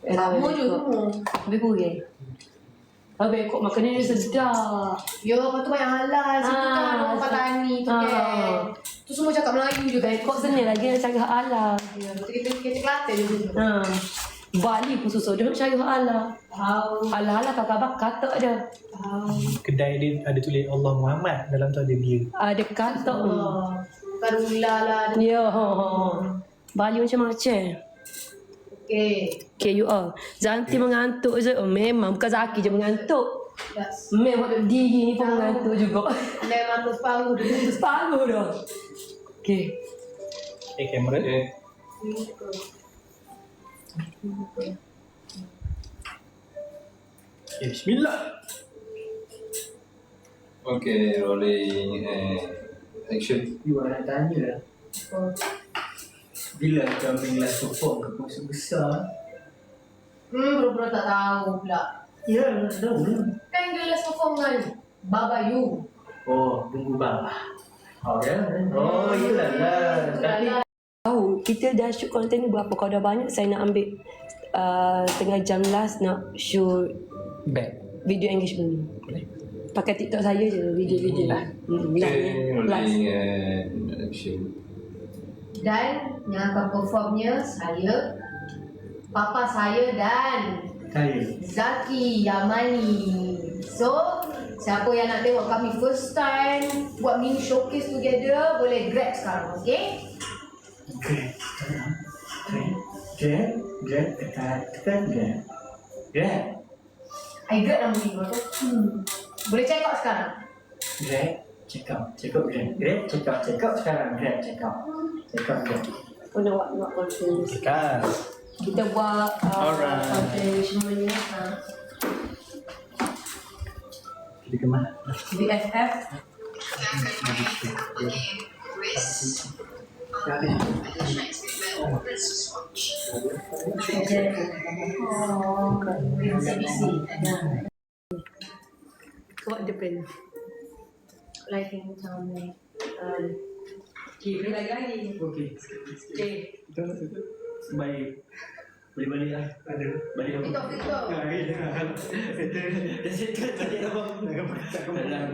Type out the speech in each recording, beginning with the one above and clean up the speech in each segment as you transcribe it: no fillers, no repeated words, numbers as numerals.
Sama je semua. Habis kurang. Habis kok makan ni sedap. Ya, lepas tu banyak halal. Situ kan orang Patani tu kan. Tu semua cakap Melayu je kan. Kok seni lagi nak cari hak halal. Ya, betul kita kecek Kelantan je dulu. Bali pun susah dia nak cari hak halal. Halal kakak bakar tak ada. Kedai dia ada tulis Allah Muhammad dalam tu ada dia. Ada kata. Karula lah. Ya, Bali macam-macam. Okay, you all. Zanti mengantuk je. Memang bukan Zaki je mengantuk. Yes. Memang waktu diri ni pun mengantuk juga. Memang tu separuh dulu. Separuh dah. Okay. Kamera. Bismillah. Okay, rolling action. You nak tanya lah. Bila kami last perform ke konsert besar? Pura-pura tak tahu pula. Ya, nak tahu lah. Kan dia last perform dengan Baba You. Oh, tunggu bang. Oh ya? Oh, iyalah lah. Tapi Tahu, kita dah shoot konten ni berapa? Kalau dah banyak, saya nak ambil tengah jam last nak shoot Back. video engagement. Pakai TikTok saya je, video-video lah. Okay, rolling action. Dan yang akan performnya saya, papa saya dan saya. Zaki Yamani. So, siapa yang nak tengok kami first time buat mini showcase together, boleh grab sekarang, okay? Grab, tekan Grab. I grab nama ni, tu. Boleh check out sekarang. Grab, check out Grab, check out sekarang. Grab, check out Grab. Oh, nak buat konten. Tekan. Kita buat Alright. konten semuanya. Kita ke mana? BFF. What depend? Lighting macam ni. Okay, lagi. Okey. Okay. Kita baik. Boleh balik lah. Ada. Balik apa? TikTok. Dah settle tadi abang. Tak kemana.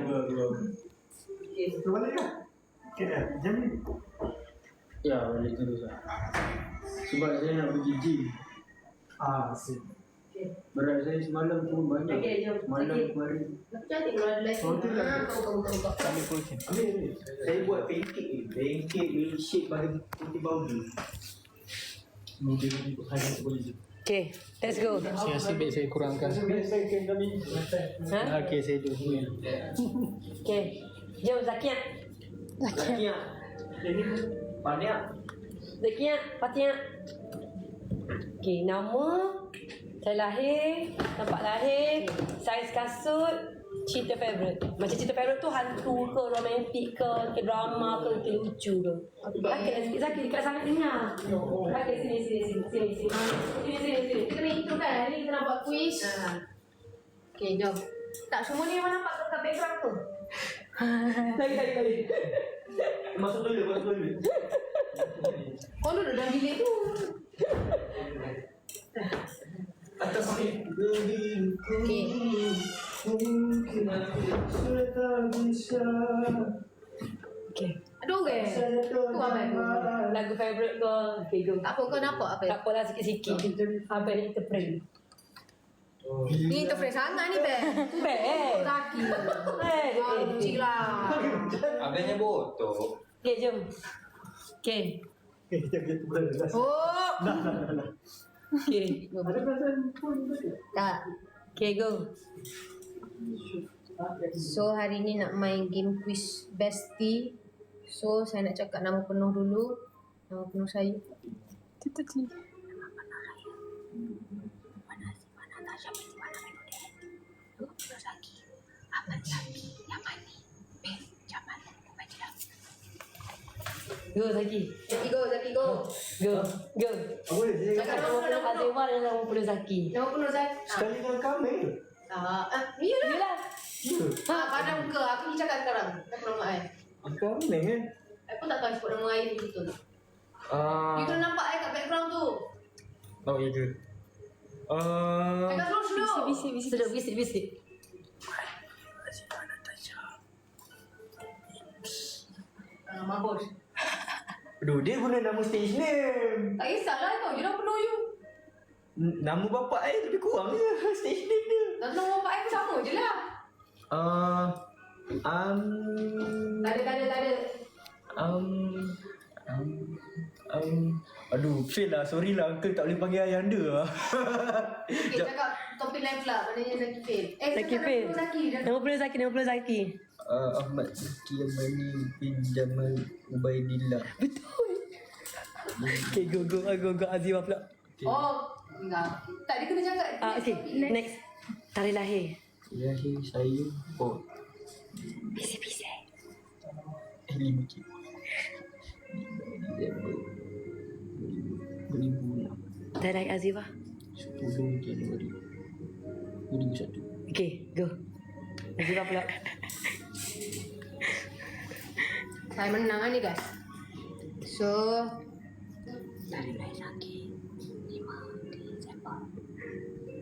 Okay. Kita balik lah. Okay, jam ni. Ya, balik terus lah. Sebab saya nak pergi gym. Asyik. Berat saya semalam pun banyak. Okay, jom. Semalam kemarin. Tapi cantik kalau ada lighting. Oh, tu lah. Buka. Kami pun macam. Ambil. Saya buat pancake ni. Pancake milkshake pada putih bawang. Mungkin hari boleh je. Okay, let's go. Saya asyik baik saya kurangkan. Ha? Okay, saya dulu. Okay. Jom Zakia. Zakia. Ini banyak. Zakia, Fatia. Okay, nama, saya lahir, tempat lahir, saiz kasut, cerita favourite. Macam cerita favourite tu hantu ke, romantik ke drama ke lucu ke. Okey, Zaki dekat sana sini lah. Okey, sini. Kita ni intro kan. Hari ni kita nak buat quiz. Okay, jom. Tak semua ni memang nampak kat background tu. Lagi. Masuk dulu. Kau duduk dalam bilik tu. Atas ni. Okay. Okay. Aduh ke? Tu apa tu? Lagu favourite ke? Okay, go. Tak apa kau nampak apa? Tak apalah sikit-sikit. Apa yang kita pray. Ni interfere sangat ni, Ben. Baik. Zaki. Eh. Cik lah. Abangnya botok. Okay, jom. Okay. Oh. Okay. Tak. Okay, go. So hari ni nak main game quiz bestie. So saya nak cakap nama penuh dulu. Nama penuh saya. Go, Zaki. Zaki go. Go. Boleh saya Cakap Nama nama penuh penuh. Azimah dan nama penuh Zaki. Nama penuh Zaki. sekali dengan kami. Iyalah. Yelah. Padam ke? Aku ni cakap sekarang. Tak pernah nama I. Kami kan. I pun tak tahu sebut nama I ni betul. You kena nampak I kat background tu. Oh, ya ke? Agak slow. Bisik. Mampus. Aduh, dia guna nama stage name. Tak kisahlah kau je dah penuh you. Nama bapak lebih kurang je stage name dia. Dan nama bapak aku sama je lah. Tak ada. Aduh, fail lah. Sorry lah, uncle tak boleh panggil ayah anda lah. Okay, cakap topik lain pula. Maknanya Zaki fail. Zaki fail. Nama penuh Zaki. Ahmad Zaki Yamani bin Jamal Ubaidillah. Betul. Okay, go Azifah pula. Oh, enggak. Tak, dia kena cakap. Okay, next. Tarikh lahir. Lahir saya. Oh, Bisik. 5 2006 Tarikh lahir Azifah. 10 Januari 2001. Okay, go. Azifah pula. Saya menang ni guys. So, Tarikh lahir Zaki 5 Disember.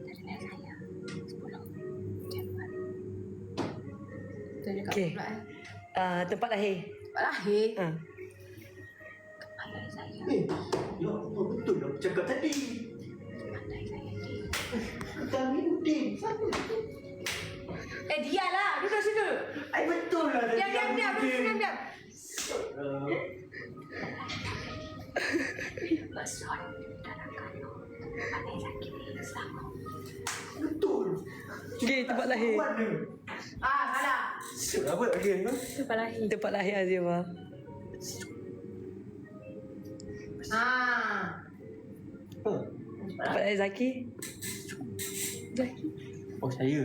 Tarikh lahir saya 10 Januari. kita cakap Okay. pula Tempat lahir. Tempat lahir. Tempat lahir saya. Ya Allah, betul lah aku cakap tadi. Tempat lahir saya. Kata Aminuddin. Siapa? Dia lah. Duduk situ. Betul lah tadi. Diam. Besar dalam kandung. Tempat lahir Zaki sama. Betul. Okay, tempat lahir. Mana? Salah. Apa? Okay. Tempat lahir Azifah. Tempat lahir Zaki. Oh, saya.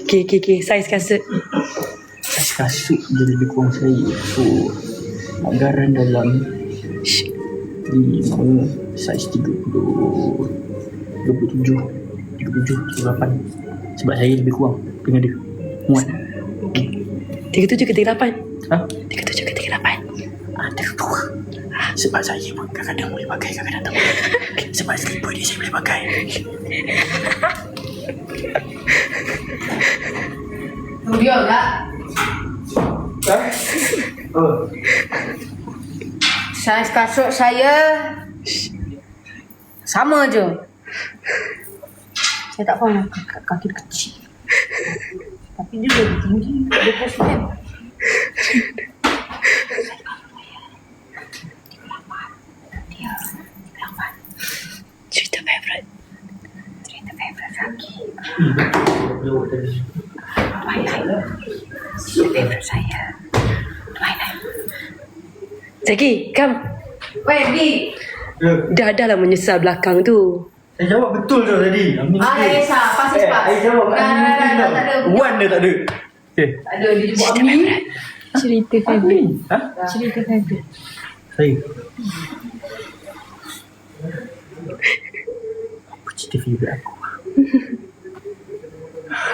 Okay. Saiz kasut. Saiz kasut dia lebih kurang saya. So, anggaran dalam 5, saiz 37, 38. Sebab saya lebih kurang dengan dia. Muat. 37 ke 38? Ha? 37 ke 38? Ada dua. Sebab saya pun kadang-kadang boleh pakai, kadang-kadang tak boleh. Sebab slipper dia saya boleh pakai. Dia tak? Saiz kasut saya sama je. Saya tak faham kaki dia kecil. Tapi dia lebih tinggi. Dia positif. Cerita favourite Zaki. Favourite saya Twilight. Zaki, come. Wait, B. Dah lah menyesal belakang tu. Saya jawab betul tu tadi. Tak kisah. Pas. Saya jawab Tak ada. Wan dia tak ada. Okay. Tak ada. Dia buat Ami. Cerita favourite. Ha? Cerita favourite. Saya. Apa cerita favourite aku?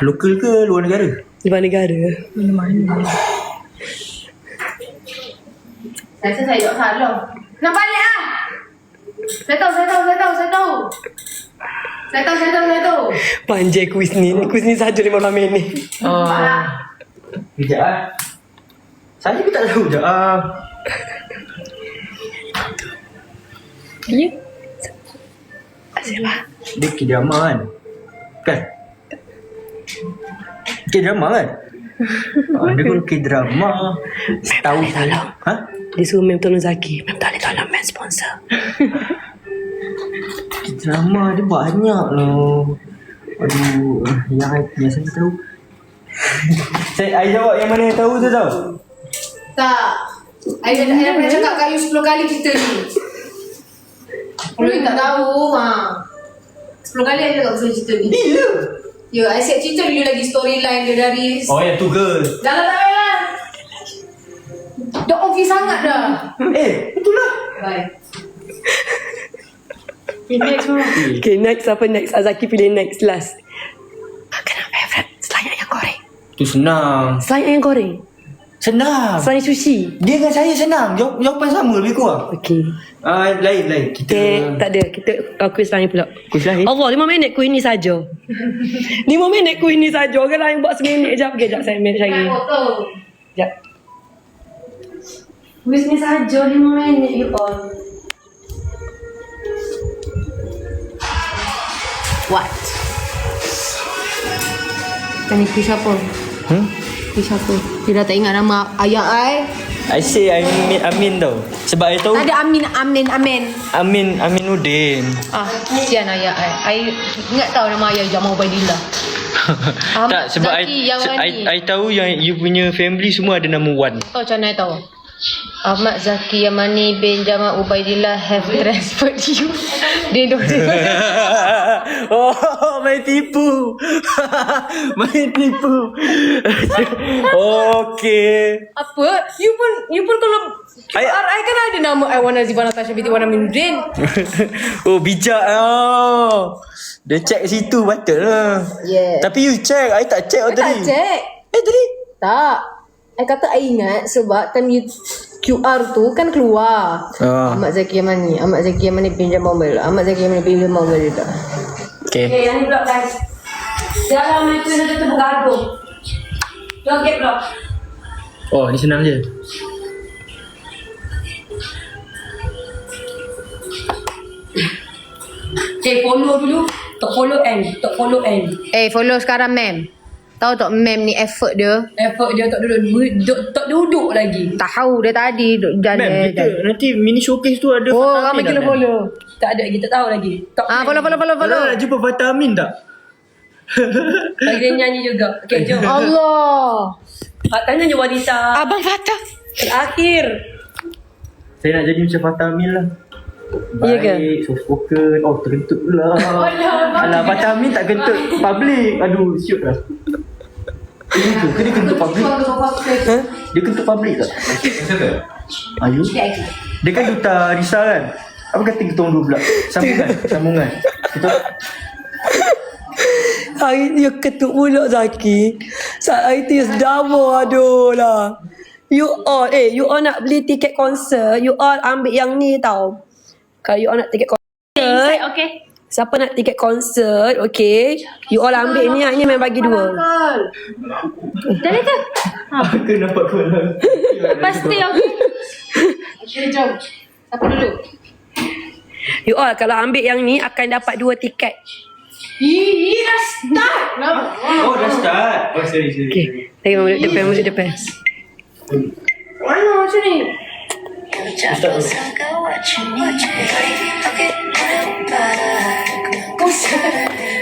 Lokal ke luar negara? Luar negara. Saya rasa saya jawab salah. Nak balik lah. Saya tahu. Panjang kuis ni. Kuis ni sahaja 15 minit. Sekejap lah. Saya pun tak tahu je. Ya? Azifah. Dia K-drama kan? Kan? K-drama kan? Dia pun K-drama. Tahu tolong. Ha? Dia suruh Mem tolong Zaki. Mem tak boleh tolong Mem sponsor. K-drama dia banyak loh. Aduh, yang saya tahu. Saya jawab yang mana yang tahu tu tau. Tak. I dah pernah cakap kat you 10 kali cerita ni. Kalau you tak tahu, 10 kali I cakap pasal cerita ni. Ya, I siap cerita you lagi storyline dia dari... Oh, yang tu ke? Dah lah, tak payah. Dah obvious sangat dah. Betul lah. Bye. Okay, next apa next? Azaki pilih next last. Kenapa favourite? Selain ayam goreng. Tu senang. Selain ayam goreng. Senang. Selain sushi. Dia dengan saya senang. Jawapan sama lebih kurang. Okey. Lain. Kita Tak ada. Kita kuis lain pula. Kuis lain? Allah, 5 minit kuis ni saja. 5 minit kuis ni saja. Orang lain buat seminit je. Sekejap saya minit lagi. Sekejap. Kuis ni saja 5 minit you all. What? Tanya kuis apa? Kuis apa? Dia dah tak ingat nama ayah I say Amin tau. Sebab I tahu Tak ada Amin. Aminuddin. Kesian ayah I ingat tahu nama ayah Jamal Ubaidillah. Tak, sebab Zaki yang I tahu yang you punya family semua ada nama Wan. Tahu macam mana I tahu? Ahmad Zaki Yamani bin Jamal Ubaidillah have transferred you. Dia dok. Oh, main tipu. Main tipu. Okey. Apa? You pun kalau QR I kan ada nama I Wan Azibah Natasha binti Wan Aminuddin. Oh, bijak. Dia check situ patut lah. Yeah. Tapi you check, I tak check I tadi. tak check. Tadi? Tak. I kata I ingat sebab time you QR tu kan keluar. Ahmad Zaki Yamani bin Jamal Ubaidillah. Ahmad Zaki Yamani bin Jamal Ubaidillah. Okay. Okay, yang ni pula guys. Dalam itu nanti tu bergaduh. Joget pula. Oh, ni senang je. Okay, follow dulu. Tok follow N. Follow sekarang mem. Tahu tak mem ni effort dia. Effort dia tak duduk lagi. Tahu dia tadi duduk jalan. Nanti mini showcase tu ada Ramai kena follow. Tak ada lagi, tak tahu lagi. Follow. Kalau nak jumpa Vitamin tak? Lagi dia nyanyi juga. Okay, jom. Allah. Tanya je wanita. Abang Fatah. Terakhir. Saya nak jadi macam Vitamin lah. Ya ke? Baik, soft spoken. Oh, terkentut pula. Alah, Vitamin tak kentut public. Aduh, shoot lah. Dia kentut public? Dia kentut public tak? Ayu? Dia kan duta Risa kan? Apa kata kita orang dua pula? Sambungan. Betul? Hari ni ketuk mulut Zaki. Hari tu sedama aduh lah. You all nak beli tiket konser, you all ambil yang ni tau. Kalau you all nak tiket konsert, Okay. siapa nak tiket konsert, okay, you all ambil ni, ni main bagi 2. Dah tu. Aku nampak kau lah. Pasti okay. Okay, jom. Siapa dulu? You all kalau ambil yang ni akan dapat 2 tiket. Dah start. Oh, dah start. Oh, sorry. Okay, lagi muzik depan. Mana macam ni?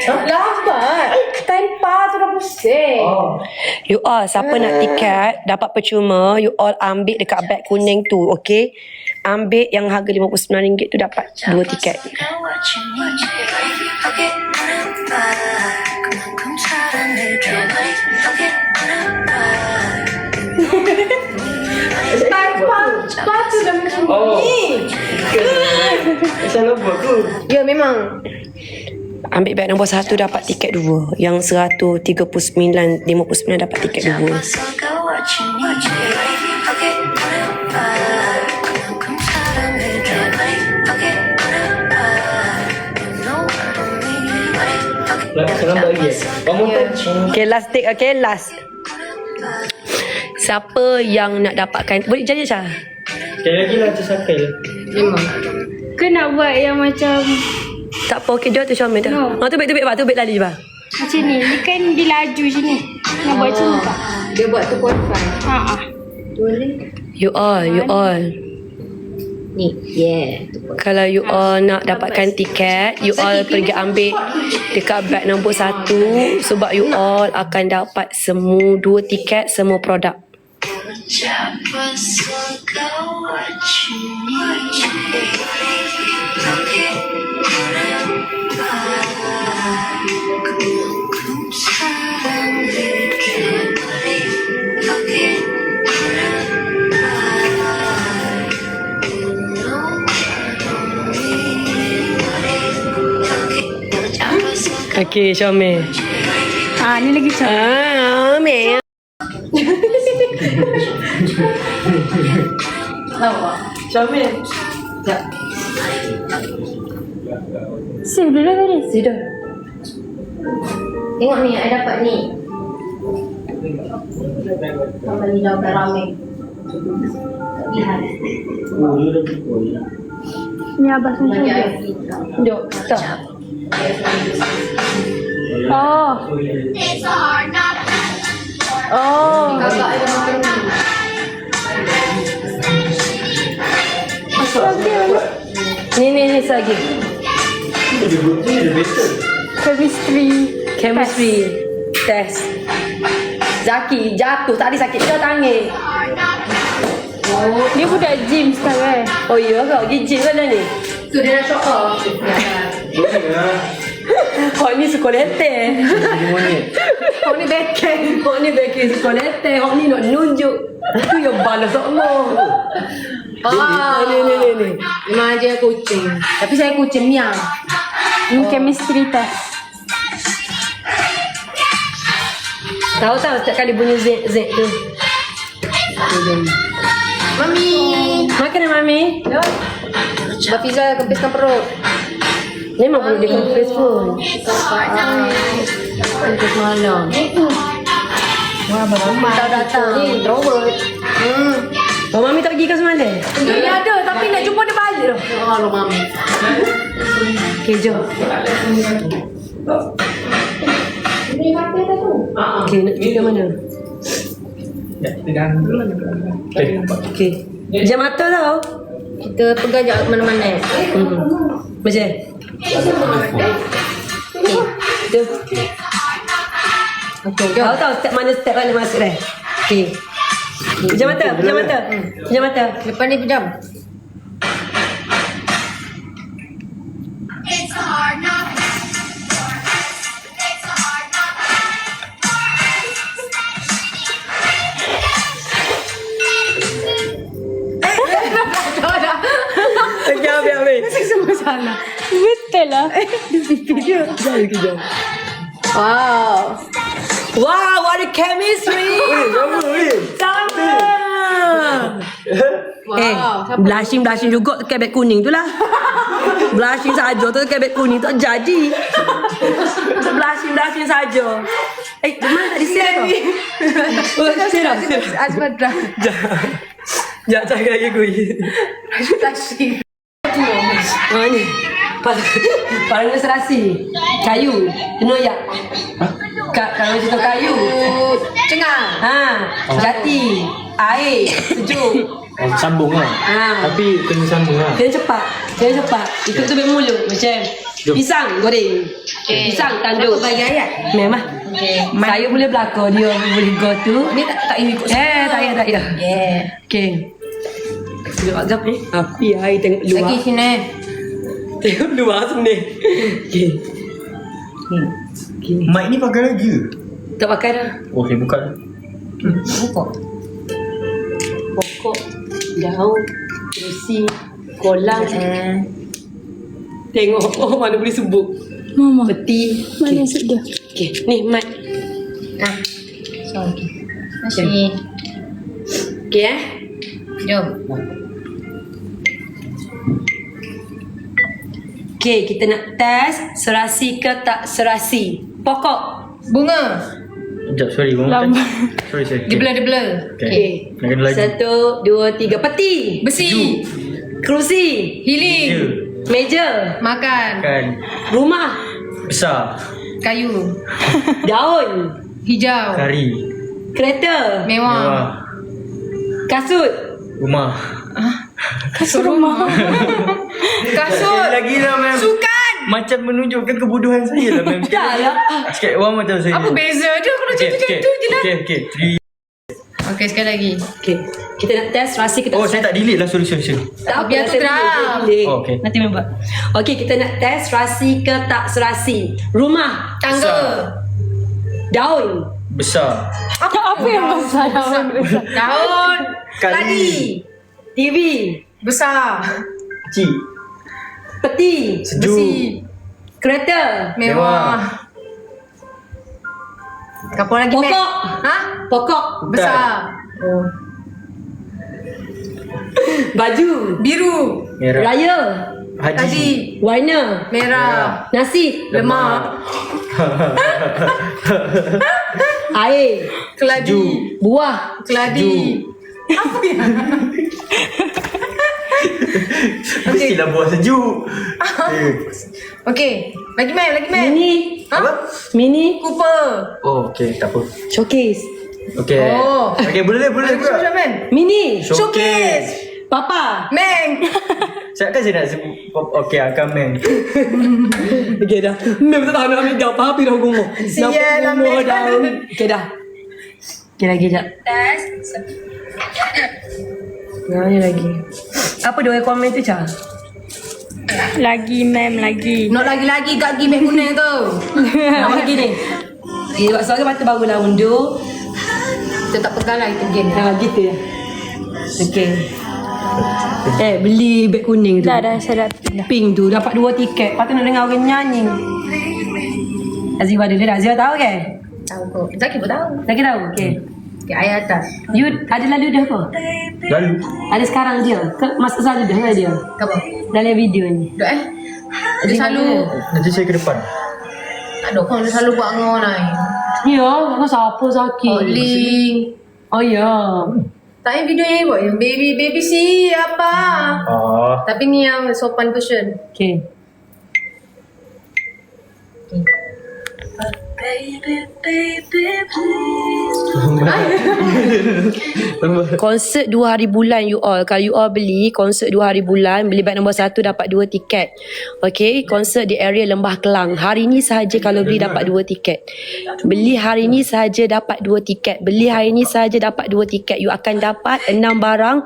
Lambat. Tanpa tu dah pusing. You all siapa nak tiket dapat percuma, you all ambil dekat beg kuning tu, okay? Ambil yang harga RM59 tu dapat 2 tiket. Tanpa tu dah macam ni. Salah buat tu. Ya, memang. Ambil beg nombor 1 dapat tiket 2. Yang 139.59 dapat tiket 2. Senang lagi. Okay, last take. Okay, last. Siapa yang nak dapatkan, boleh jadi Syah? Sekali lagi lah macam sakal. Memang. Ke nak buat yang macam Tak apa, okay, dia tu Syamil dah. No. Tu baik lali je bah. macam ni. Ni kan dia laju macam ni. Nak buat macam ni tak? Dia buat 2.5. Boleh. You all. Ni. Yeah. Kalau you all nak dapatkan tiket, you all pergi ambil dekat beg nombor 1 sebab you all akan dapat semua 2 tiket semua produk. Okay, Syamil. Ni lagi macam Syamil. tahu ah. Syamil. Sekejap. Save dulu tadi. Sudah. Tengok ni, I dapat ni. Sampai ni dah ramai. Lihat. Ni abah Bagi sunshine. I. Jom. Tak. Oh. Oh. Kakak I dah makan ni. Ni lagi. Chemistry. Test. Zaki jatuh tadi sakit dia tangan. Dia budak gym sekarang. Oh iya kau gigi kan ni. Tu dia dah shock off. Kau ni sekolete. Kau ni beken. Kau ni beki sekolete. Kau ni nak nunjuk. Tu yang balas semua. Ni. Memang dia kucing. Tapi saya kucing miang. Ni chemistry test. Tahu setiap kali bunyi Z tu. Mami. Makan ya Mami? Mbak Fiza kempiskan perut. Memang perlu dia kempis pun. Kempis malam. Wah, Mama dah datang. Ni, introvert. Oh, Mami tak pergi ke semalam? Dia ada tapi nak jumpa dia balik dah. Halo, Mami. Okay, jom. Ini kata dah tu. Okay, nak pergi ke mana? Ya, kita jangan Okay. Jam mata tau. Kita pegang je ke mana-mana. Macam? Tu. Okey, jom. Tahu step mana masuk dah. Okay. Pejam mata. Lepas ni pejam. Okay, habis. Semua salah. Betul lah. Jom. Wow. Wow, what a chemistry! Sama! Wow. Blushing juga pakai beg kuning tu lah. Blushing saja tu pakai beg kuning tu jadi. Blushing saja. Mana tak di-share tau? Oh, share dah. Azmadra. Jangan cakap lagi kuih. Tasik. Mana? Paling serasi. Kayu. Tenoyak. Kalau cerita kayu. Cengang. Jati. Air. Sejuk. sambung lah. Tapi kena sambung lah. Kena cepat. Ikut tu mulut macam pisang goreng. Pisang tanduk. Siapa bagi ayat? Memang. Saya boleh belakang, dia boleh go tu. Ni tak ikut. Tak payah. Yeah. Okay. Luar gap ni. Api air tengok luar. Lagi sini. Tengok luar sini. Okay. Mic ni pakai lagi ke? Tak pakai dah. Okay, buka dah. Pokok, daun, kerusi, kolang. Tengok. Oh, mana boleh sebut. Mama. Peti. Mana asyik dia? Okay. Ni, mat. Masih. Okay, Jom. Okay, kita nak test serasi ke tak serasi. Pokok. Bunga. Sekejap, sorry. Lambat. Sorry. Dia blur. Okay. Nak kena lagi. 1, 2, 3. Peti. Besi. Kerusi. Healing. Meja. Makan. Kan. Rumah. Besar. Kayu. Daun. Hijau. Kari. Kereta. Mewah. Mewah. Kasut. Rumah. Kasut rumah. Kasut. Lagi lah, ma'am. Sukan. Macam menunjukkan kebodohan saya lah, ma'am. Dah lah. Sikit orang macam saya. Apa beza dia kalau macam tu je lah. Okay. Okey, sekali lagi. Okay. Kita nak test serasi ke tak Oh, saya tak delete lah. Sorry. Tak Biar tu terang. Oh, okay. Nanti membuat. Okey, kita nak test serasi ke tak serasi. Rumah. Tangga. Daun. Besar. Apa yang besar daun besar? Daun. Kali. TV. Besar. Kecil. Peti. Sejuk. Besi. Kereta. Mewah. Apa lagi, Mek? Pokok. Ha? Pokok. Besar. Baju. Biru. Merah. Raya. Haji. Warna. Merah. Nasi. Lemak. Air. Keladi. Buah. Keladi. Apa ya? Mestilah buah sejuk. Okey. Lagi main. Mini. Apa? Mini. Cooper. Oh, okey, tak apa. Showcase. Okey. Oh. Okey, boleh pula. Macam man. Mini. Showcase. Papa. Meng. Saya nak sebut. Okey, akan main. Okay dah. Memang tak tahu nak ambil jawab. Apa dah gumoh. Sial lah, Gumoh Mek. dah. Okay dah. Okay lagi sekejap. Ni lagi. Apa dia komen tu, Cha? Lagi mem lagi. Nak lagi-lagi gagi mek kuning tu. Nak lagi ni. Okay, sebab seorang mata baru dah undur. Kita tak pegang lah itu game. Gitu ya. Okay. Beli beg kuning tu. Dah saya dah. Pink tu dapat 2 tiket. Lepas tu nak dengar orang nyanyi. Azifah ada dah. Azifah tahu ke? Tahu kok. Zaki pun tahu. Zaki tahu? Okay. Okay, ayat atas. You ada lalu dah apa? Lalu. Ada sekarang dia? Masa selalu dah dia? Apa? Dalam video ni. Dok Dia selalu Nanti saya ke depan. tak ada kau dia selalu buat dengan orang lain. Ya, kau siapa Zaki? Link. Oh ya. Tak yang video yang buat yang baby si apa. Tapi ni yang sopan version. Okay. Konsert 2 hari bulan you all. Kalau you all beli konsert 2 hari bulan, beli beg nombor 1 dapat 2 tiket. Okay, konsert di area Lembah Kelang. Hari ni sahaja kalau beli dapat 2 tiket. Beli hari ni sahaja dapat 2 tiket. Beli hari ni sahaja dapat 2 tiket. You akan dapat 6 barang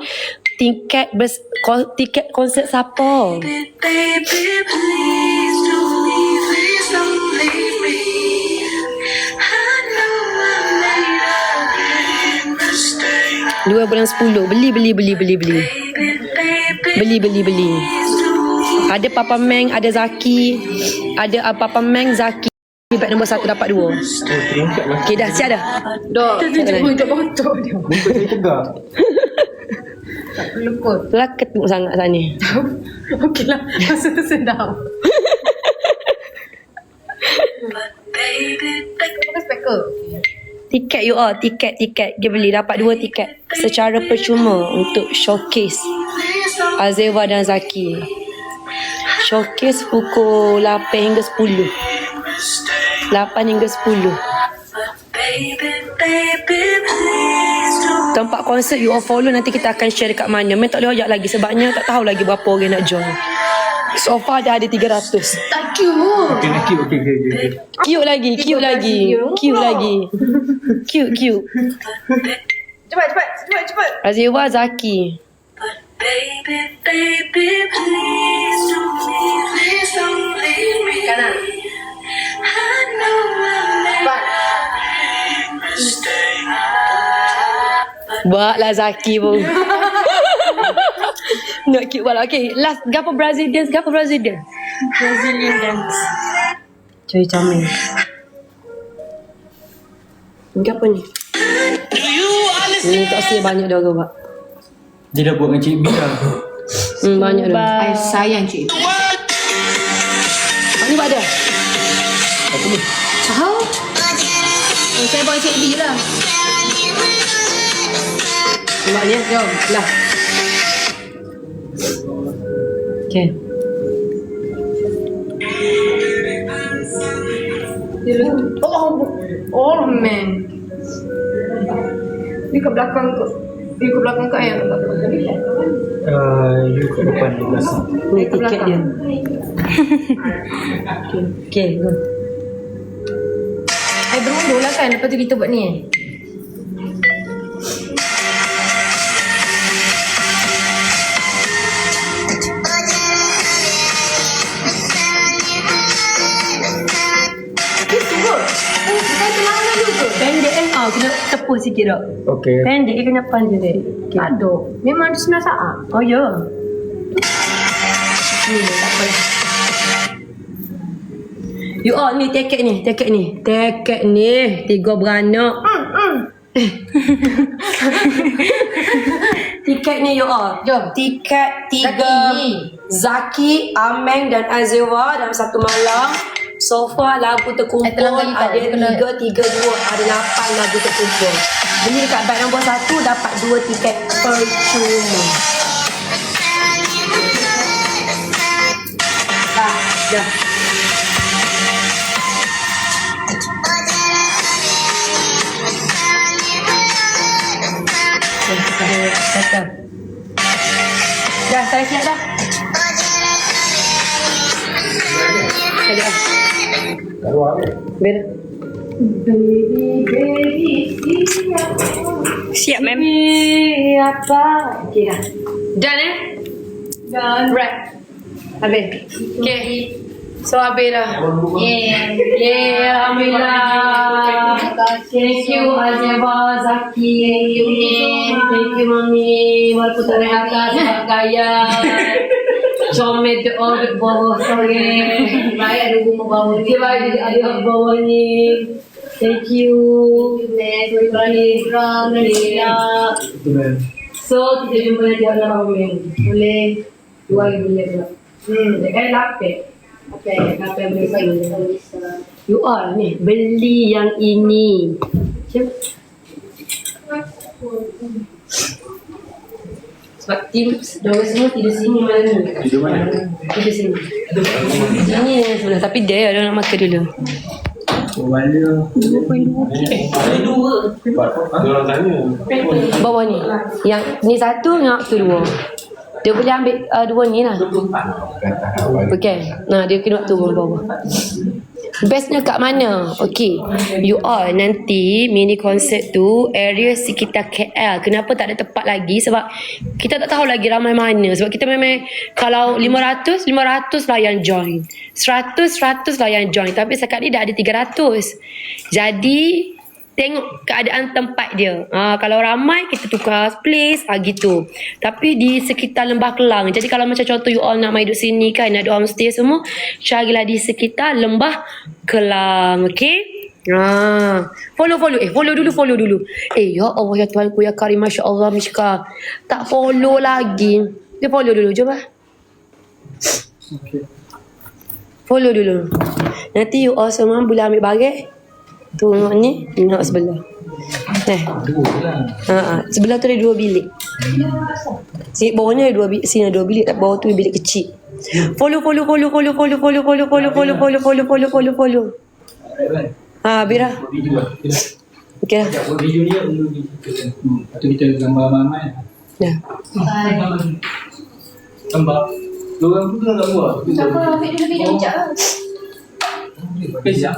tiket tiket konsert siapa? Dua bulan 10. Beli. Beli. Ada Papa Meng, ada Zaki. Ada Papa Meng, Zaki. Beg nombor 1 dapat 2. Okay dah, siap dah. Dok. Dia botol dia. Bukan saya tegak. Tak perlu kot. Lah ketuk sangat sana. Okeylah. Masa tu sedap. Pakai speaker. Tiket you all, tiket. Dia beli dapat 2 tiket secara percuma untuk showcase Azifah dan Zaki. Showcase pukul 8 hingga 10. 8 hingga 10. Tempat konsert you all follow, nanti kita akan share dekat mana. Memang tak boleh ajak lagi sebabnya tak tahu lagi berapa orang nak join. So far dah ada 300. Tak cute. Okey. Cute lagi. Cute. Cepat. Azifah, Zaki. Kanan. Cepat. Buatlah Zaki pun. Nak cute pula. Okay, last. Gapa Brazilian dance. Cuy comel. Ini apa ni? Ini tak sih banyak dah orang buat. Dia dah buat dengan Cik B lah. Banyak dah. I sayang cik. Ni buat dia. Apa ni? Tahu? Saya bawa cik B lah. Buat ni. Jom. Lah. Okay. Oh man. Dia ke belakang kau. Dia ke belakang kau yang You kat depan ni lah. Ni tiket dia. Okay, go. I berundur lah kan. Lepas tu kita buat ni. Pendek kena tepus sikit tak? Okey. Pendek kena panjang dia. Okay. Aduh. Memang ada 9 saat. Oh ya. Ni tak apa. You all ni tiket ni. Tiket ni 3 beranak. tiket ni you all. Jom. Tiket 3 Zaki. Zaki, Ameng dan Azewa dalam satu malam. So far lagu terkumpul Terlanggar ada lipat. 3, 3, 2, ada 8 lagu terkumpul. Beli dekat beg nombor 1 dapat 2 tiket percuma. Dah. Dah, saya siap dah. Sekali dah. Ber. Siap, ma'am. Apa? Okay dah. Done eh? Done. Right. Habis. Okay. So habis dah. Yeah, Alhamdulillah. Thank you Azeba, Zaki. Thank you Mami. Walaupun tak ada atas sebab gaya. Comel doa duduk bawah sorry. Baik ada rumah bawah ni. Dia baik ada bawah ni. Thank you. Sorry kurang ni. So kita jumpa lagi dalam boleh 2 hari boleh pula. Dekat lapik. Apa yang boleh saya? You all ni beli yang ini. Macam sebab tim diorang semua tidur sini malam ni. Tidur mana? Tidur sini. Sini sebelah tapi dia nak makan dulu. Diorang tanya. Bawah ni. Yang ni satu, yang tu 2. Dia boleh ambil 2 ni lah. Okay. Nah, dia kena turun bawah. Bestnya kat mana? Okay. You all nanti mini concert tu area sekitar KL. Kenapa tak ada tempat lagi? Sebab kita tak tahu lagi ramai mana. Sebab kita memang kalau 500 lah yang join. 100 lah yang join. Tapi sekarang ni dah ada 300. Jadi tengok keadaan tempat dia. Kalau ramai kita tukar place gitu. Tapi di sekitar Lembah Kelang. Jadi kalau macam contoh you all nak main duduk sini kan, nak ada homestay semua, carilah di sekitar Lembah Kelang. Okay? Follow dulu. Ya Allah ya Tuhanku ya Karim, Masya Allah Mishka. Tak follow lagi. Dia follow dulu. Jom lah. Follow dulu. Nanti you all semua boleh ambil baget. Tengok ni, tengok sebelah. Sebelah tu ada 2 bilik. Sini bawah ni ada 2 bilik, sini ada 2 bilik, tak bawah tu bilik kecil. Follow. Bira. Okey dah. Buat video ni lepas tu kita gambar Mamat. Dah. Gambar. Diorang pun kena buat. Siapa ambil dulu video sekejap lah. Pejak.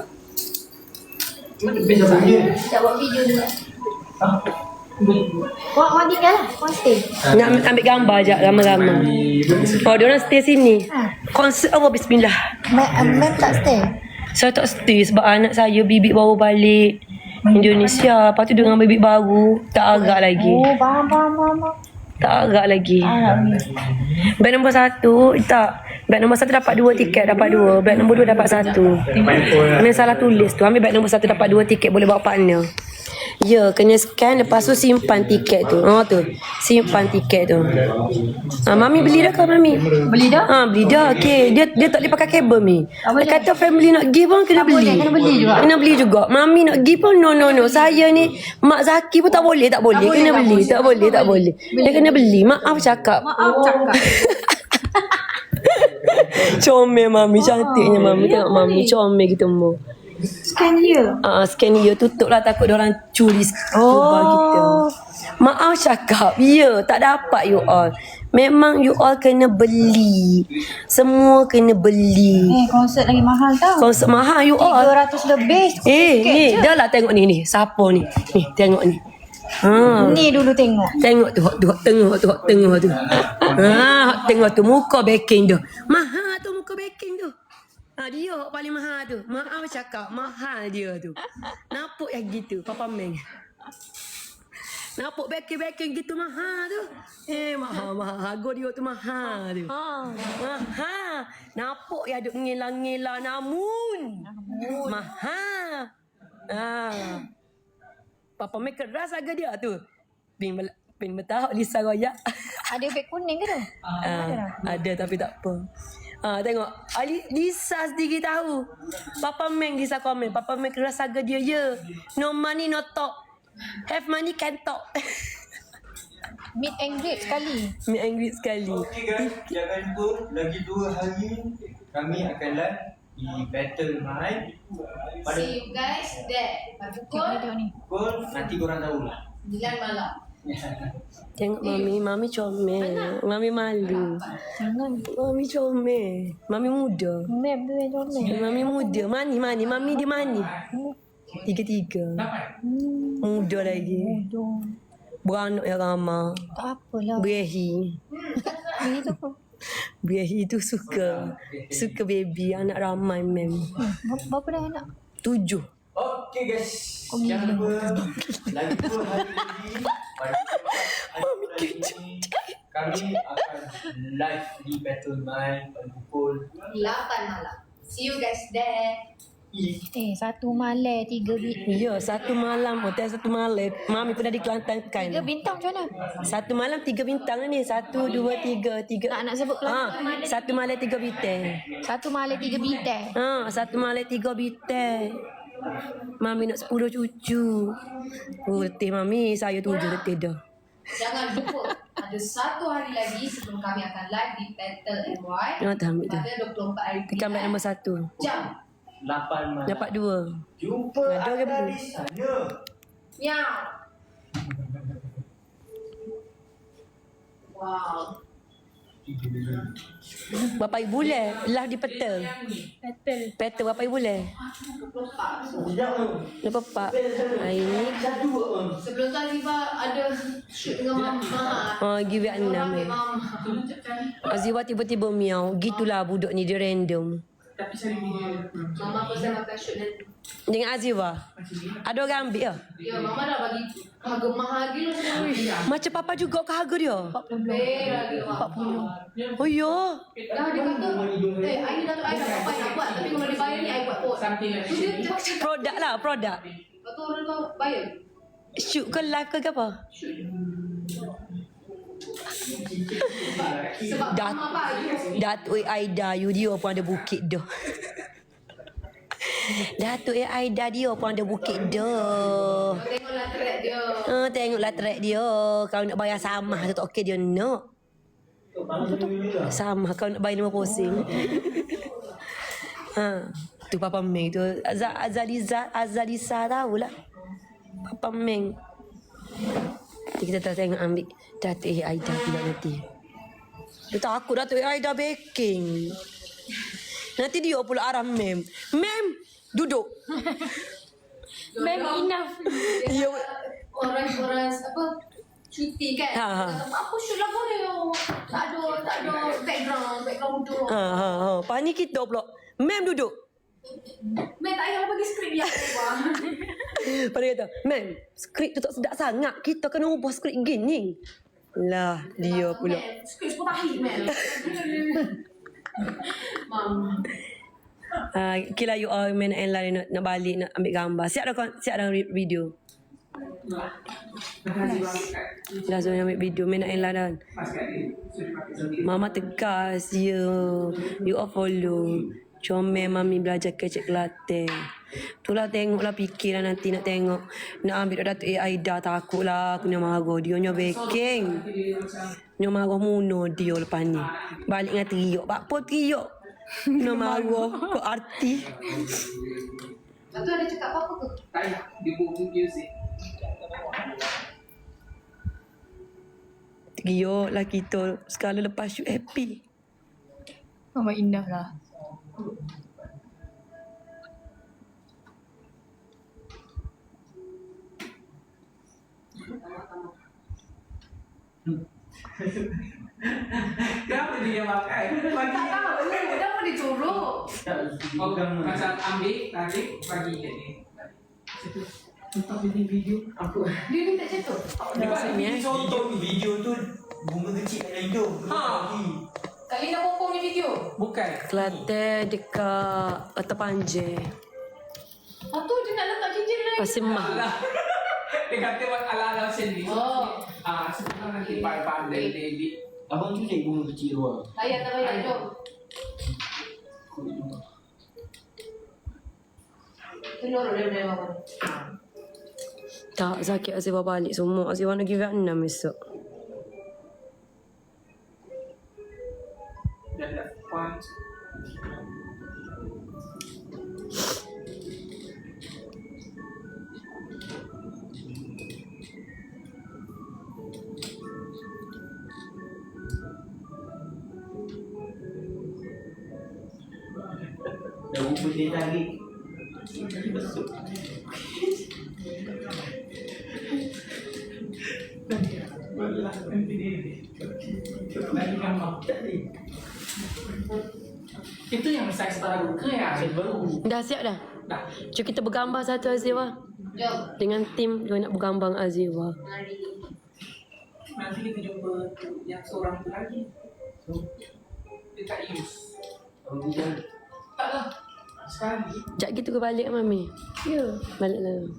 Mana pejak saya? Sekejap buat video dulu. Wang tinggal lah. Wang stay. Nak ambil gambar je lama-lama. Oh, diorang stay sini. Konsert apa? Bismillah. Ma'am tak stay. Saya tak stay sebab anak saya bibik baru balik Indonesia. Lepas tu dengan bibik baru. Tak agak lagi. Oh, faham. Tak agak lagi. Beg nombor 1 tak. Beg nombor 1 dapat 2 tiket, dapat 2. Beg nombor 2 dapat 1. Kena salah tulis tu. Ambil beg nombor 1 dapat 2 tiket, boleh bawa partner. Ya, kena scan lepas tu simpan tiket tu. Tu. Simpan tiket tu. Mami beli dah ke Mami? Beli dah? Beli dah. Okey. Dia tak boleh pakai kabel ni. Dia kata family nak give pun kena beli. Kena beli juga. Kena beli juga. Mami nak give pun no. Saya ni Mak Zaki pun tak boleh. Kena beli. Tak boleh. Dia kena beli. Maaf cakap. Comel Mami. Cantiknya Mami. Tengok Mami. Comel kita semua. Scan dia. Scan dia. Tutup lah, takut diorang curi kubah kita. Maaf cakap. Ya, tak dapat you all. Memang you all kena beli. Semua kena beli. Konsert lagi mahal tau. Konsert mahal you all. 300 lebih. Ni dah lah tengok ni. Siapa ni? Ni tengok ni. Ni dulu tengok. Tengok tu. Tengok tu. Tengok tu muka backing tu. Mahal tu muka backing tu. Dia paling mahal tu. Maaf cakap, mahal dia tu. Nampak yang gitu, Papa Meng. Nampak backing gitu mahal tu. Mahal. Harga dia tu mahal tu. Mahal. Nampak yang duk ngilang-ngilang namun. Mahal. Papa Meng keras harga dia tu. Pin betah Lisa royak. Ada beg kuning ke tu? Ada tapi tak apa. Tengok Lisa sendiri tahu. Papa Meng Lisa komen. Papa Meng kena saga dia ya. No money no talk. Have money can talk. Meet and greet sekali. Meet and greet sekali. Okay guys, jangan lupa lagi 2 hari kami akan live di Battle Mind. See you guys there. Tengok video ni. Pukul nanti korang tahulah. 9 malam. Tengok Mami comel. Mami malu. Jangan. Mami comel. Mami muda. Mem tu yang comel. Mami muda. Mani. Mami dia mani. 3. Muda lagi. Beranak yang ramah. Tak apalah. Berehi. Itu pun. Berehi tu suka baby. Anak ramai mem. Berapa dah anak? 7. Okay guys, Oh, jangan lupa lagi 2 hari lagi pada Mami kami akan live di Battle Mind pada pukul 8 malam. See you guys there. 1 malam 3 bintang. Ya, 1 malam. Hotel 1 malam. Mami pernah di Kelantan kan. 3 bintang macam mana? 1 malam 3 bintang ni. 1, 2, 3. Nak sebut Kelantan. 1 malam 3 bintang. 1 malam 3 bintang. 1 malam 3 bintang. Mami nak 10 cucu. Letih Mami. Saya 7 letih dah. Jangan lupa ada 1 hari lagi sebelum kami akan live di Battle MY Tak ambil dah. pada 24 hari. Kita ambil nombor 1. Jam. 8 malam. Dapat 2. Jumpa Ada ke anda belum? di sana. Miau. Wow. Berapa bulan? Lah di peta. Peta berapa bulan? Lepas pak. Hari ni. Sebelum tu Azifa ada shoot dengan Mama. Give it 6. Orang ambil Mama. Aziwa tiba-tiba miau. Gitulah budak ni dia random. Mama pasal makan shoot nanti. Dengan Aziwa. Ada orang ambil ya? Ya, Mama dah bagi harga mahal gila semua. Macam papa juga ke harga dia? 40 lagi. 40. Oh ya. Dah dia kata, I dah dapat nak buat tapi kalau dibayar ni I buat pun. Tu dia cakap, Produk lah, produk. lepas tu orang tu bayar. Shoot ke live ke apa? Sebab Dat- Mama bagi. Datuk Aida you dia pun ada bukit dah. Datuk Aida dia pun ada bukit dah. Tengoklah track dia. Tengoklah track dia. Kalau nak bayar sama tu tak okey dia nak. Sama kalau nak bayar 50 sen. Tu Papa Meng tu Azalisa tahulah. Papa Meng. Kita tak tengok ambil Datuk Aida pula nanti. Dia takut Datuk Aida baking. Nanti dia pula arah Mem. Mem, duduk. Mem enough. Dia Orang apa cuti kan. Apa shoot lagu ni? Tak ada background duduk. Panik kita pula. Mem duduk. Mem tak payah bagi skrip dia. Pada kata, Mem, skrip tu tak sedap sangat. Kita kena ubah skrip gini. Lah, dia pula. Skrip pun tahik, Mem. Mam. Kira you all main online nak balik nak ambil gambar. Siap dah video. Dah suruh ambil video main online dah. Mama tegas you all follow. Comel Mami belajar kecek Kelantan. Itulah tengoklah fikirlah nanti nak tengok. Nak ambil Datuk Aida takutlah aku nak marah dia nya baking. Nya marah muno dia lepas ni. Balik dengan teriuk. Apa teriuk? Nak marah kau arti. Lepas tu ada cakap apa-apa ke? Tak ada. Dia buat music. Teriuk lah kita. Sekali lepas shoot happy. Mama indah lah. Kenapa dia makan? Tak tahu. Dah pun dicuruk. Oh, macam ambil, tarik, bagi kat dia. Untuk bikin video apa? Dia minta macam tu. Dia contoh video tu bunga kecil dalam hidung. Kali nak potong ni video. Bukan. Kelantan dekat Terpanjang. Lepas tu dia nak letak cincin lain. Pasir Mah. Dia kata buat ala-ala macam ni. Oh. Sekarang nanti pandai dia. Abang tu cari bunga kecil luar. Bayar tak bayar, jom. Telur dia bawah. Tak, sakit Azifah balik semua. Azifah nak pergi Vietnam esok. Dah ada fun. Dah lupa dia tarik. Besok. Lagi gambar. Itu yang saiz baru ke ya? Saiz baru. Dah siap dah? Dah. Jom kita bergambar satu Azifah. Jom. Dengan tim dia nak bergambar dengan Azifah. Mari. Nanti kita jumpa yang seorang tu lagi. Dia tak use. Tak lah. Sekali. Sekejap kita ke balik Mami. Ya. Balik lah.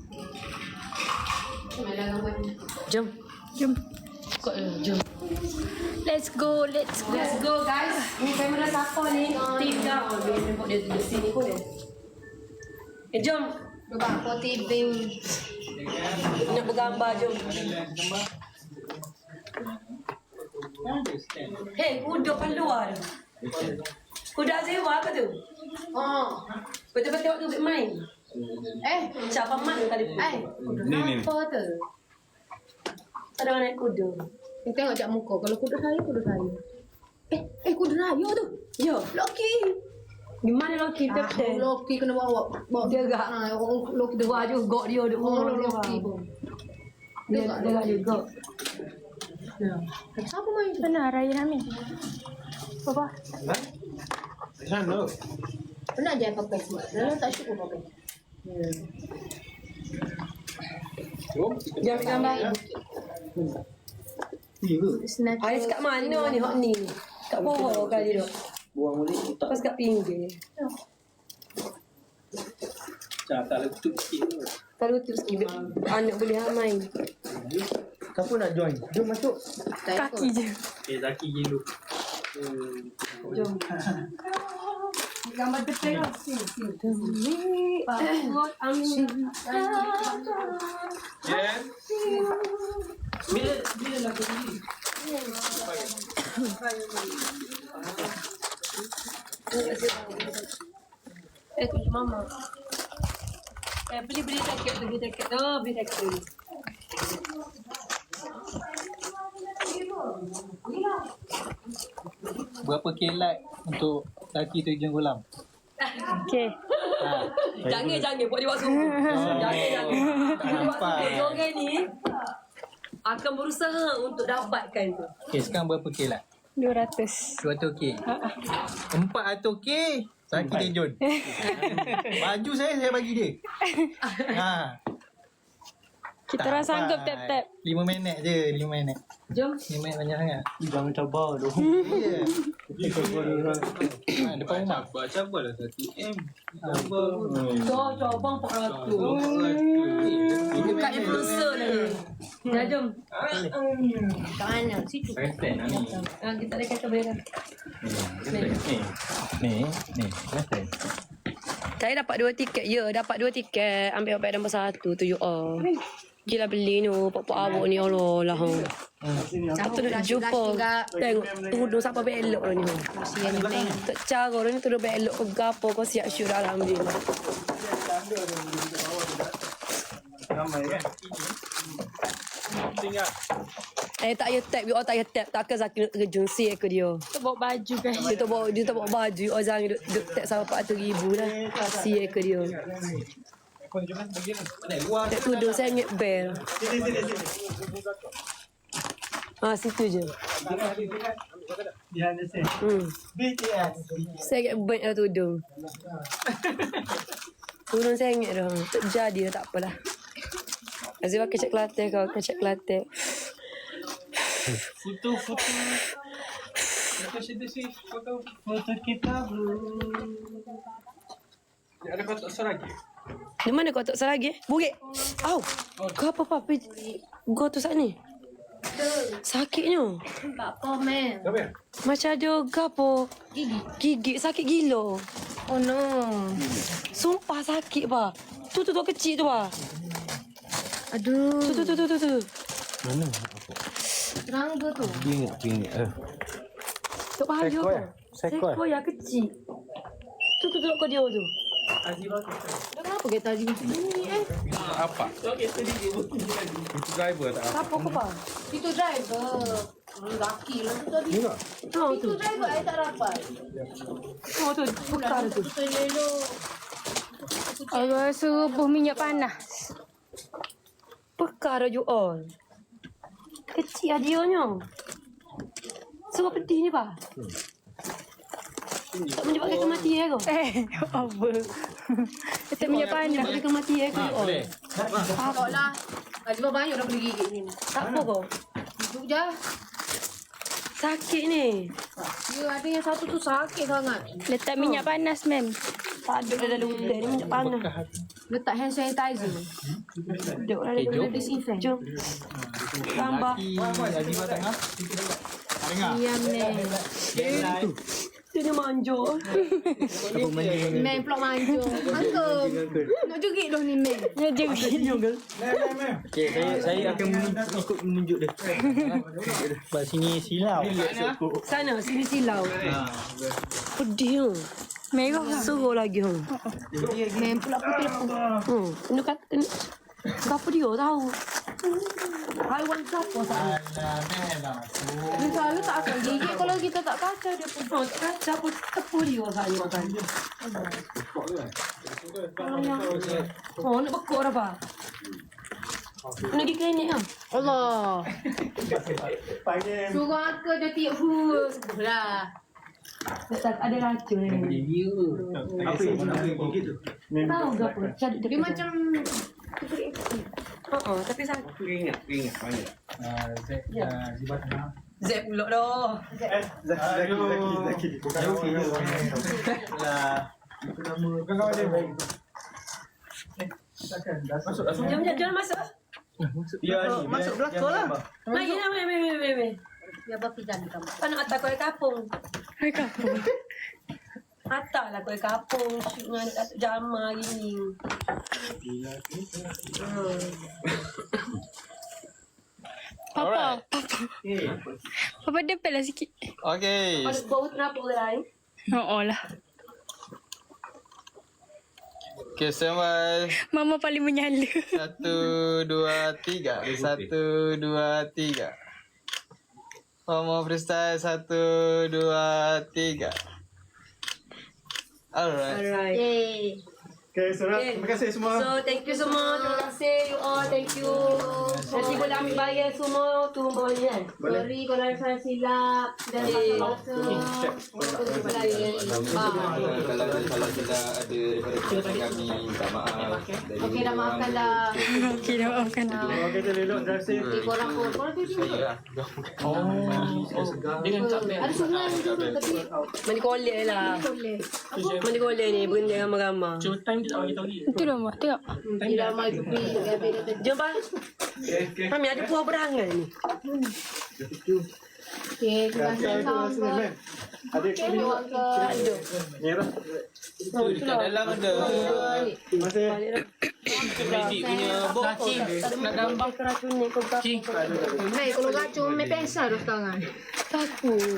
Malah gambar ni. Jom. Jom. Kau jom. Let's go, let's go. Let's go guys. Ni kamera siapa ni? Tim dah. Dia nampak dia duduk sini pun dia. Jom. Lupa poti bim. Nak bergambar jom. Hei, kuda keluar. Kuda Azifah apa tu? Oh. Betul-betul waktu main. Siapa main tadi? Ni. Apa tu? Ada orang naik kuda. Ni tengok jak muka. Kalau kuda saya, kuda saya. Kuda raya tu. Yo. Loki. Di mana Loki? Betul. Loki kena bawa. Dia gerak. Loki Dua juga dia. Loki pun. Dia gerak juga. Siapa main tu? Benar, Raya Nami. Papa. Sana. Pernah je pakai semua. Lalu tak syukur pakai. Jom. Jom gambar. Ni ke? Ais kat mana ni hok ni? Kat bawah kali duk. Buang balik letak. Pas kat pinggir. Tak letup sikit tu. Kalau tu sikit anak boleh main. Siapa nak join? Jom masuk. Kaki je. Zaki je dulu. Jom. Gambar depan lah. Sini. Passport Amin. Bila nak pergi? Tunjuk mama. Beli tiket tu, beli tiket. Oh, beli tiket dulu. Berapa kilat untuk laki tu Jeng Gulam? Okay. Jangan buat dia buat sungguh. Jangan. nampak. Joget ni akan berusaha untuk dapatkan tu. Okay, sekarang berapa kilat? 200. 200k. 400k. Zaki Tejon. Baju saya bagi dia. Kita orang sanggup tap-tap. 5 minit je, 5 minit. Jom. 5 minit banyak sangat. Jangan cabar tu. Ya. Depan rumah. Cabar lah 1M. Bang 400. Bukan influencer lagi. Dah jom. Kat mana? Situ. Kita ada kata boleh dah. Ni. Saya dapat 2 tiket. Ya, dapat 2 tiket. Ambil apa nombor 1 tu you all. Gila beli ni, pok-pok awak ni Allah lah. Satu nak jumpa. Tengok, tudung siapa belok lah ni. Tak cara ni tudung belok ke gapo kau siap syur alhamdulillah. Ramai kan? Tinggal. Tak payah tap, you all tak payah tap. Takkan Zaki nak terjun si ke dia. Kita bawa baju guys. Dia tak bawa baju. You all jangan duk tap sampai 400,000 dah. Si ke dia. Tak tudung saya ingat bel. Situ je. Behind the scene. BTS. Saya ingat bel lah tudung. Tudung saya ingat dah. Tak jadi dah, tak apalah. Azifah kecek Kelantan kau. Kecek Kelantan. Foto kita Ada kotak lagi? Di mana kotak lagi? Bukit. Au. Kau apa papi? Gua tu saat ni. Sakitnya. Tak apa, man. Macam ada gapo. Gigi sakit gila. Oh, no. Sumpah sakit bah. Tu kecil tu bah. Aduh. Tu. Mana? Terang ke tu? Ingat. Tok bahaya tu. Sekor. Sekor yang kecil. Tu kau dia tu. Dah kenapa kereta Haji macam ni Apa? Itu driver tak? Siapa kau bah? Itu driver. Laki lah tu tadi. Oh Itu tu. driver saya tak rapat. Oh tu. Bekar tu. Itu yellow. Allah suruh minyak panas. Bekar je all. Kecil adionya. Semua pedih ni bah. Tak menyebabkan kematian kau. Apa? Kita minyak panas. Menyebabkan kematian kau all. Tak lah. Haji banyak dah boleh gigit ni. Tak apa kau. Duduk je. Sakit ni. Ya, ada yang satu tu sakit sangat. Letak minyak panas, mem. Tak ada dalam hutan ni minyak panas. Letak hand sanitizer. Duduk lah dalam Disinfect. Jom. Tambah. Diam ni. Dia manja. Mem pula manja. Angkum. Nak jugit dah ni, Mem. Dia juga. Okay, saya akan ikut menunjuk dia. Sebab sini silau. Sana, sini silau. Pedih tu. Merah lah. Suruh lagi tu. Mem pula putih lepuh. Kena kata. Siapa dia tahu? Haiwan siapa sana? Dia selalu tak akan gigit kalau kita tak kacau dia pun. Oh, tak siapa tepu dia sana makan. Oh, nak bekuk dah apa? Nak pergi klinik kan? Allah. Suruh angka dia tiup lah. Ustaz, ada racun ni. Apa yang gigit tu? Tahu ke apa? Cari Dia macam tapi sakit. Ingat. Zep pula dah. Zaki. Jom masuk. Masuk belakang lah. Mai. dia bapi jadi kamu. Kan atas kau kapung. Hai kapung. Atas lah kau kapung. Syuk dengan Datuk Jamal gini. Papa. Papa dempatlah sikit. Okay. Ada bau kenapa orang lain? Oh lah. Okay, standby. Mama paling menyala. 1, 2, 3. 1, 2, 3. Mau freestyle 1, 2, 3. Alright. Yay. Okay, Sarah. Terima kasih semua. So, thank you semua. Terima kasih you all. Thank you. Nanti boleh ambil bayar semua tu bawah ni kan. Sorry kalau ada salah silap. Dari masa. Kalau ada salah silap ada daripada kami, minta maaf. Okey, dah maafkan dah. Okey, dah maafkan. Okay, kita lelok drive safe. Korang tu sini. Dengan cap bag. Ada sungai tu tapi Mandi kolek lah. boleh. Mandi kolek ni. Berhenti ramai-ramai. Cuma time dia tak bagi tahu dia. Itu dah mak. Tengok. Tidak mai tu pergi gabe dah. Jom Pak. Mami ada buah berangan ni. Okey, terima kasih sampai. Ada Ada. merah. Dekat dalam ada. Terima kasih. Magic punya box. Nak gambar keracun ni kau tak. Mai kalau racun mai pensar dah sekarang. Takut.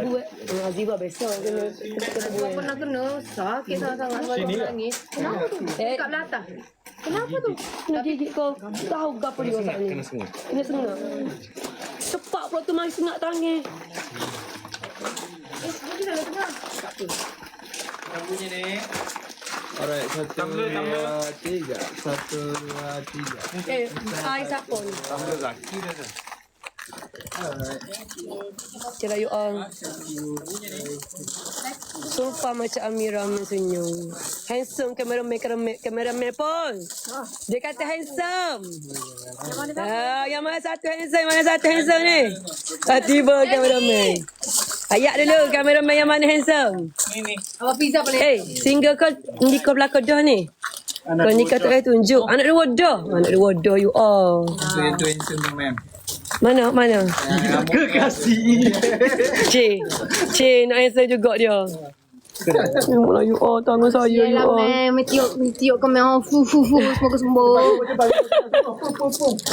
Buat. Aziba besar kena Kau pernah kena sakit sangat-sangat waktu nangis. Kenapa tu? Dekat belakang. Kenapa tu? Nak gigit kau. Tahu ke apa dia masak ni? Kena sengat. Cepat pula tu mari sengat tangan. Ini dah tengah. Alright, 1, 2, 3. 1, 2, 3. Hai siapa ni? Laki dah tu. Cira you all. Sumpah macam Amira senyum. Handsome kameraman pun. Dia kata handsome. Yang mana satu handsome ni? Tiba kameraman. Ayak dulu kameraman yang mana handsome. Ni. Apa pizza boleh? Eh, single kau di kau belakang dah ni. Kau nikah tak payah tunjuk. Anak dia wadah. Anak dia wadah you all. Itu yang tu handsome tu, ma'am. Mana? Kekasih. Cik, nak answer juga dia. Memanglah you all, tangan saya you Yalah, all. mem. Tiup kau mem. Semoga sembuh.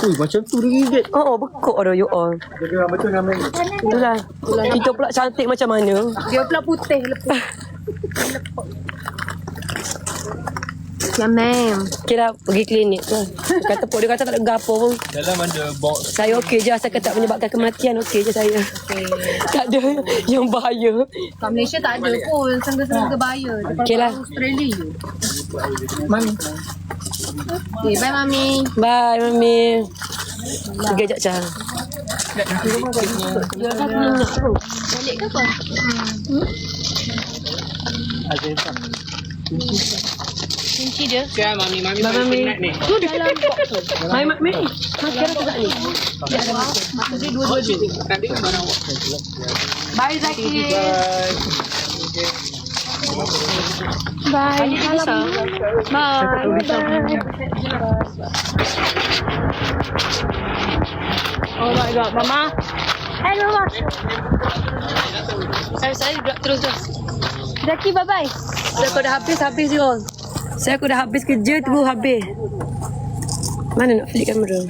Ui, macam tu dia gigit. Oh, bekok dah you all. Jaga betul dengan main. Itulah. Kita pula cantik macam mana? Dia pula putih. Lepas. Ya, mem. Kira pergi klinik tu. Dia kata dia kata tak ada gapo pun. Dalam ada box. Saya okey je, asal tak menyebabkan kematian okey je saya. Tak ada yang bahaya. Kat Malaysia tak ada pun. Sengga-sengga bahaya. Okeylah. Australia. Mami. Okay, bye Mami. Bye mami. Pergi jap Cah. Balik ke apa? Kunci dia. Kan mami Bye mami. tu dalam box tu. Mami. Kira tak ni. Maksudnya dua-dua. Tadi barang. Bye Zaki. Bye. Hello. Bye. Oh my god, mama. Hello, Mama. Saya terus. Zaki, bye-bye. Saya aku dah habis je. Saya aku dah habis kerja tu habis. Mana nak flip kamera?